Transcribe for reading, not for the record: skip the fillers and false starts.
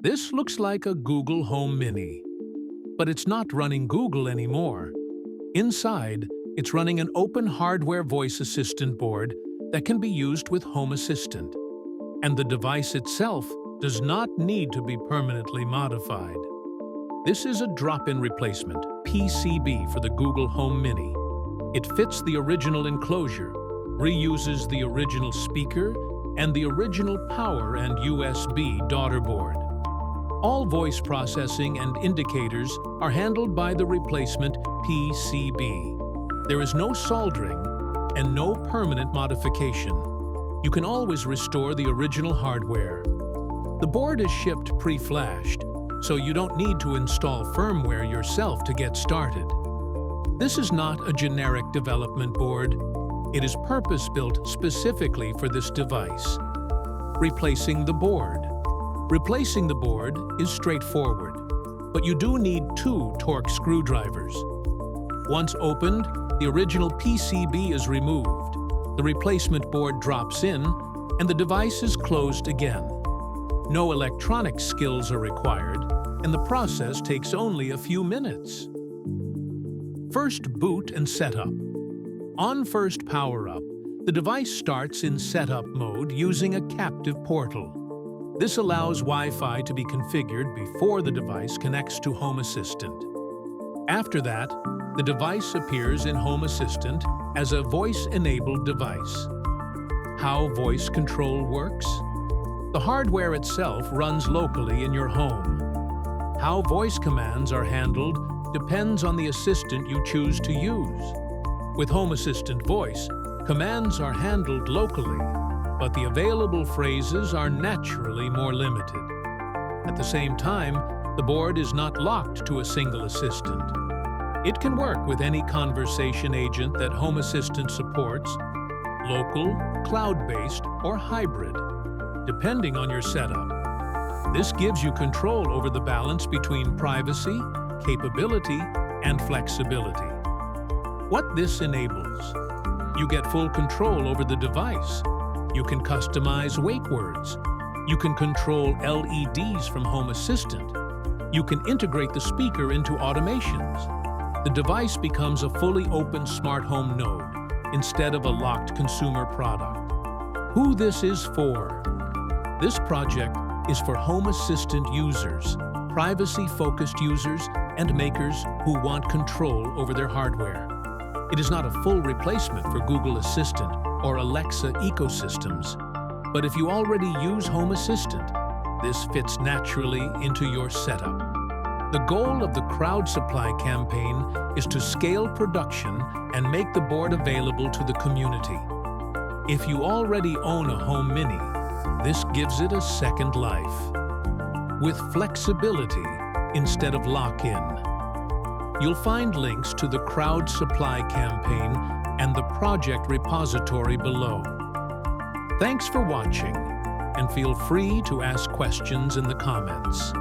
This looks like a Google Home Mini, but it's not running Google anymore. Inside, it's running an open hardware voice assistant board that can be used with Home Assistant. And the device itself does not need to be permanently modified. This is a drop-in replacement, PCB, for the Google Home Mini. It fits the original enclosure, reuses the original speaker, and the original power and USB daughter board. All voice processing and indicators are handled by the replacement PCB. There is no soldering and no permanent modification. You can always restore the original hardware. The board is shipped pre-flashed, so you don't need to install firmware yourself to get started. This is not a generic development board. It is purpose-built specifically for this device. Replacing the board. Replacing the board is straightforward, but you do need 2 torque screwdrivers. Once opened, the original PCB is removed, the replacement board drops in, and the device is closed again. No electronic skills are required, and the process takes only a few minutes. First, boot and setup. On first power-up, the device starts in setup mode using a captive portal. This allows Wi-Fi to be configured before the device connects to Home Assistant. After that, the device appears in Home Assistant as a voice-enabled device. How voice control works? The hardware itself runs locally in your home. How voice commands are handled depends on the assistant you choose to use. With Home Assistant Voice, commands are handled locally, but the available phrases are naturally more limited. At the same time, the board is not locked to a single assistant. It can work with any conversation agent that Home Assistant supports, local, cloud-based, or hybrid, depending on your setup. This gives you control over the balance between privacy, capability, and flexibility. What this enables: you get full control over the device. You can customize wake words. You can control LEDs from Home Assistant. You can integrate the speaker into automations. The device becomes a fully open smart home node instead of a locked consumer product. Who this is for? This project is for Home Assistant users, privacy-focused users, and makers who want control over their hardware. It is not a full replacement for Google Assistant or Alexa ecosystems, but if you already use Home Assistant, this fits naturally into your setup. The goal of the crowd supply campaign is to scale production and make the board available to the community. If you already own a Home Mini, this gives it a second life. With flexibility instead of lock-in. You'll find links to the crowd supply campaign and the project repository below. Thanks for watching, and feel free to ask questions in the comments.